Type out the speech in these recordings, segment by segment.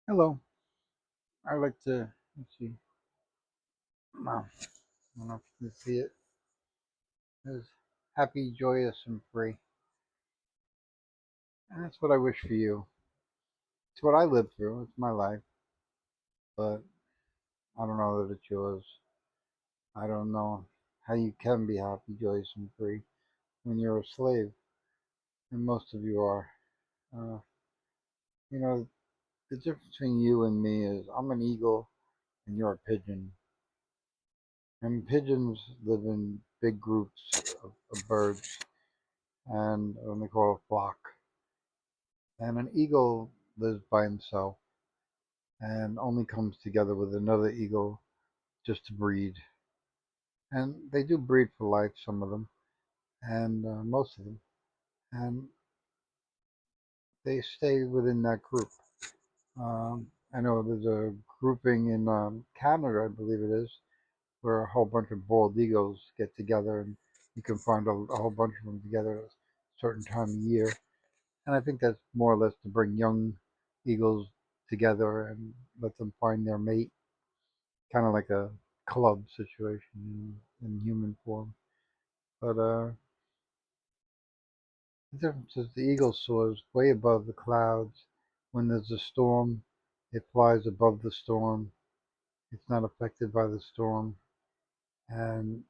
Hello. I like to, let's see, wow, I don't know if you can see it. It's happy, joyous, and free. And that's what I wish for you. It's what I lived through. It's my life. But I don't know that it's yours. I don't know how you can be happy, joyous, and free when you're a slave. And most of you are. Uh, you know, the difference between you and me is I'm an eagle and you're a pigeon. And pigeons live in big groups of birds and what they call a flock. And an eagle lives by himself and only comes together with another eagle just to breed. And they do breed for life, some of them, and most of them. And they stay within that group. I know there's a grouping in Canada, I believe it is, where a whole bunch of bald eagles get together, and you can find a whole bunch of them together at a certain time of year. And I think that's more or less to bring young eagles together and let them find their mate, kind of like a club situation in human form. But the difference is the eagle soars way above the clouds. When there's a storm, it flies above the storm. It's not affected by the storm. And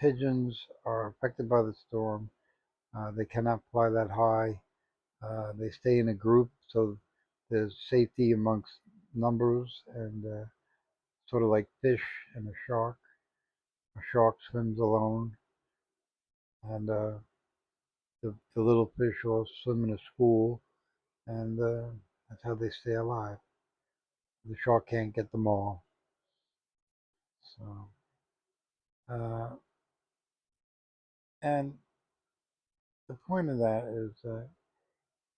pigeons are affected by the storm. They cannot fly that high. They stay in a group, so there's safety amongst numbers, and sort of like fish and a shark. A shark swims alone, and the little fish all swim in a school, and that's how they stay alive. The shark can't get them all. So, uh, and the point of that is that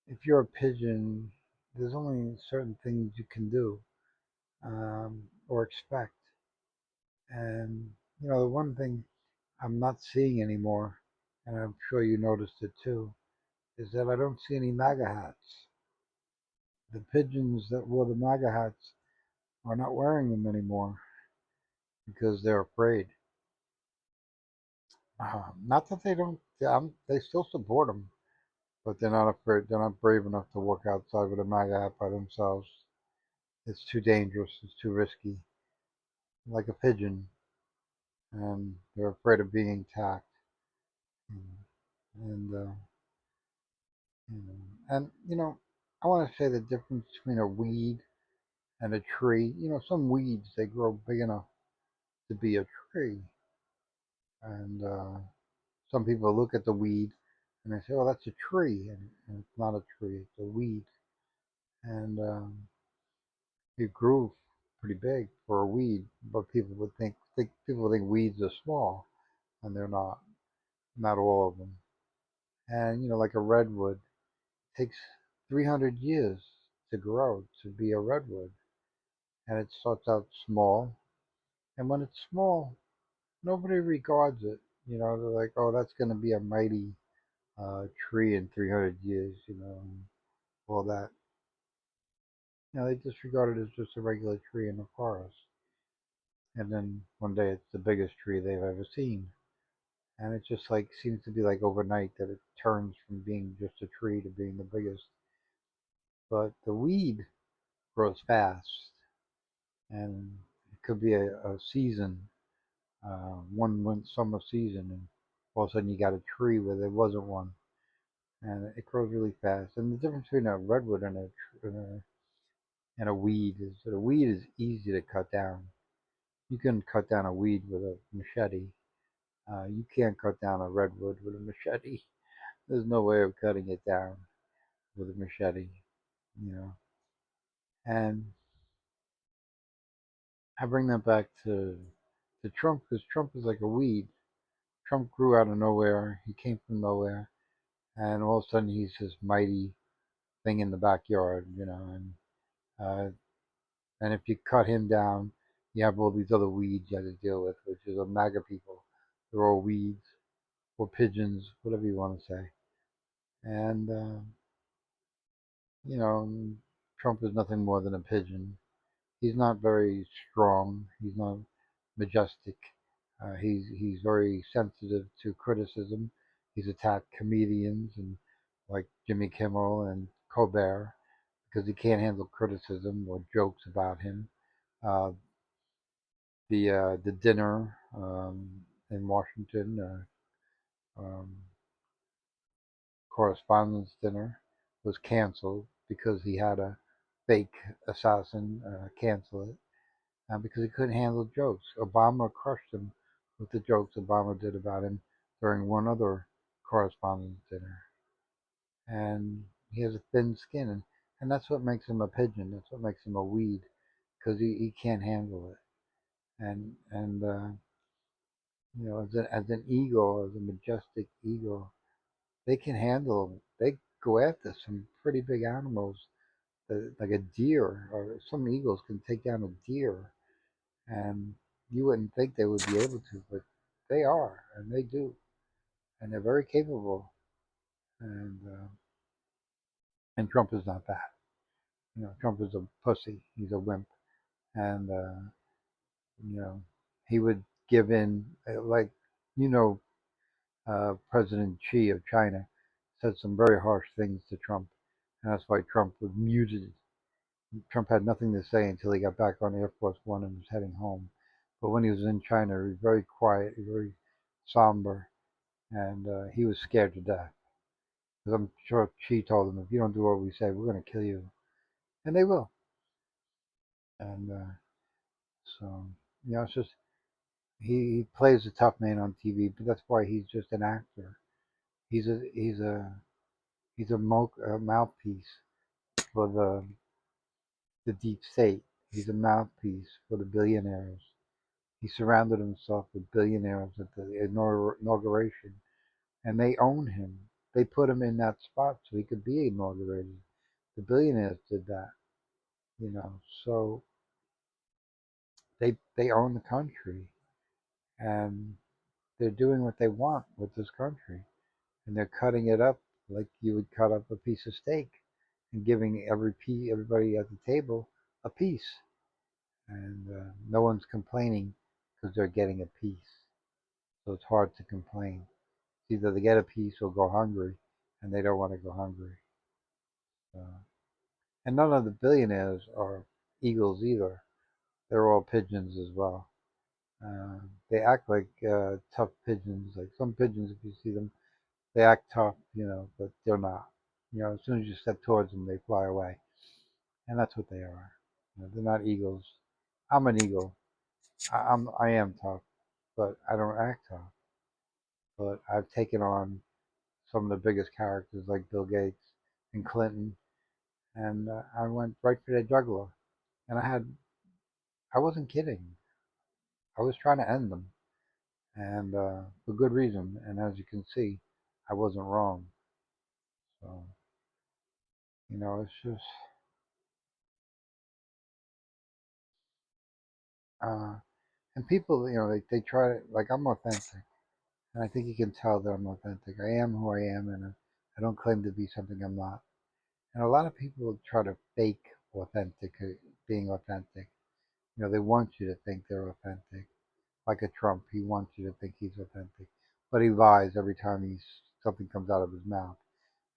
if you're a pigeon, there's only certain things you can do or expect. And the one thing I'm not seeing anymore, and I'm sure you noticed it too, is that I don't see any MAGA hats. The pigeons that wore the MAGA hats are not wearing them anymore because they're afraid. Not that they don't, they still support them, but they're not afraid. They're not brave enough to walk outside with a MAGA hat by themselves. It's too dangerous. It's too risky. Like a pigeon, and they're afraid of being attacked. And and I want to say the difference between a weed and a tree. Some weeds they grow big enough to be a tree, and some people look at the weed and they say, "Oh, that's a tree," and it's not a tree; it's a weed. And it grew pretty big for a weed, but people would think weeds are small, and they're not. Not all of them. And like a redwood takes 300 years to grow to be a redwood, and it starts out small. And when it's small, nobody regards it. They're like, "Oh, that's going to be a mighty tree in 300 years," and all that. They just regard it as just a regular tree in the forest. And then one day it's the biggest tree they've ever seen. And it just like seems to be like overnight that it turns from being just a tree to being the biggest. But the weed grows fast, and it could be a season, one summer season, and all of a sudden you got a tree where there wasn't one, and it grows really fast. And the difference between a redwood and a weed is that a weed is easy to cut down. You can cut down a weed with a machete. You can't cut down a redwood with a machete. There's no way of cutting it down with a machete, you know. And I bring that back to Trump because Trump is like a weed. Trump grew out of nowhere. He came from nowhere, and all of a sudden he's this mighty thing in the backyard, uh, and if you cut him down, you have all these other weeds you have to deal with, which is a MAGA people. They're all weeds or pigeons, whatever you want to say. And you know, Trump is nothing more than a pigeon. He's not very strong. He's not majestic. He's very sensitive to criticism. He's attacked comedians and like Jimmy Kimmel and Colbert because he can't handle criticism or jokes about him. Uh, the dinner in Washington, correspondence dinner, was canceled because he had a fake assassin cancel it because he couldn't handle jokes. Obama crushed him with the jokes Obama did about him during one other correspondence dinner. And he has a thin skin, and that's what makes him a pigeon. That's what makes him a weed, because he can't handle it. And as an eagle, as a majestic eagle, they can handle. They go after some pretty big animals, like a deer, or some eagles can take down a deer, and you wouldn't think they would be able to, but they are, and they do, and they're very capable. And Trump is not that. Trump is a pussy. He's a wimp, and you know, he would give in like you know President Xi of China said some very harsh things to Trump, and that's why Trump was muted. Trump had nothing to say until he got back on Air Force One and was heading home. But when he was in China, he was very quiet, very somber, and he was scared to death. Because I'm sure Xi told him, if you don't do what we say, we're going to kill you. And they will. And so, it's just, he plays a tough man on TV, but that's why he's just an actor. He's a he's a he's a mouthpiece for the deep state. He's a mouthpiece for the billionaires. He surrounded himself with billionaires at the inauguration, and they own him. They put him in that spot so he could be inaugurated. The billionaires did that, you know. So they own the country, and they're doing what they want with this country, and they're cutting it up like you would cut up a piece of steak, and giving everybody at the table a piece, and no one's complaining because they're getting a piece. So it's hard to complain. It's either they get a piece or go hungry, and they don't want to go hungry. So, and none of the billionaires are eagles either. They're all pigeons as well. They act like tough pigeons. Like some pigeons, if you see them, they act tough, but they're not. As soon as you step towards them, they fly away, and that's what they are. They're not eagles. I'm an eagle. I am tough, but I don't act tough. But I've taken on some of the biggest characters like Bill Gates and Clinton, and I went right for the jugular. And I wasn't kidding. I was trying to end them, and for good reason. And as you can see, I wasn't wrong. So it's just, uh, and people, they try to like I'm authentic, and I think you can tell that I'm authentic. I am who I am, and I don't claim to be something I'm not. And a lot of people try to fake authentic, being authentic. They want you to think they're authentic. Like a Trump, he wants you to think he's authentic, but he lies every time something comes out of his mouth,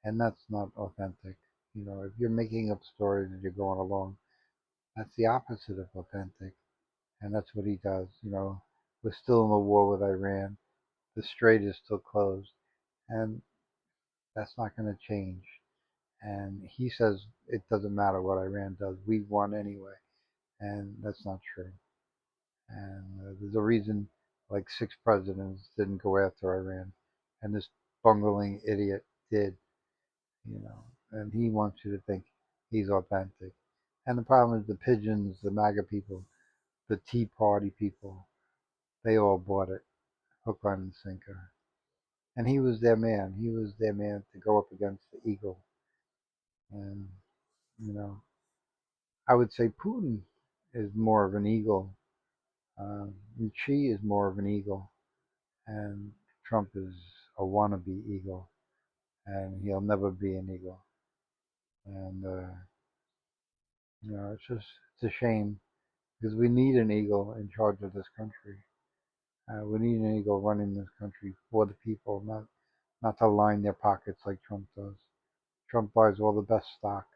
and that's not authentic. If you're making up stories as you're going along, that's the opposite of authentic, and that's what he does. We're still in a war with Iran. The strait is still closed, and that's not going to change. And he says it doesn't matter what Iran does, we won anyway, and that's not true. And there's a reason like 6 presidents didn't go after Iran, and this bungling idiot did, and he wants you to think he's authentic. And the problem is the pigeons, the MAGA people, the Tea Party people, they all bought it, hook, line, and sinker. And he was their man. He was their man to go up against the eagle. And, you know, I would say Putin is more of an eagle, and Xi is more of an eagle, and Trump is a wannabe eagle, and he'll never be an eagle. And It's a shame because we need an eagle in charge of this country. We need an eagle running this country for the people, not to line their pockets like Trump does. Trump buys all the best stock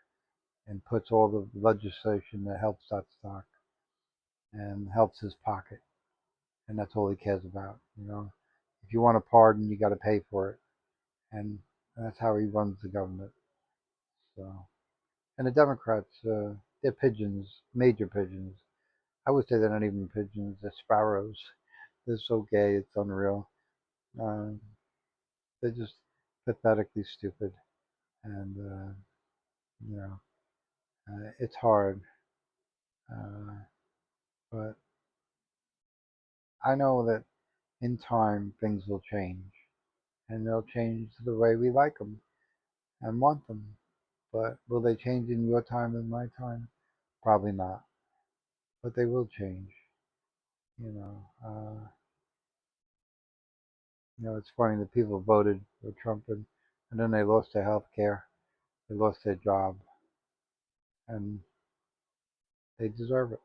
and puts all the legislation that helps that stock and helps his pocket, and that's all he cares about. If you want a pardon, you got to pay for it, and that's how he runs the government. So, and the Democrats, they're pigeons, major pigeons. I would say they're not even pigeons; they're sparrows. They're so gay, it's unreal. Um, they're just pathetically stupid, and you know, it's hard. Uh, but I know that in time things will change, and they'll change to the way we like them and want them. But will they change in your time and my time? Probably not. But they will change. You know. It's funny that people voted for Trump and then they lost their health care, they lost their job, and they deserve it.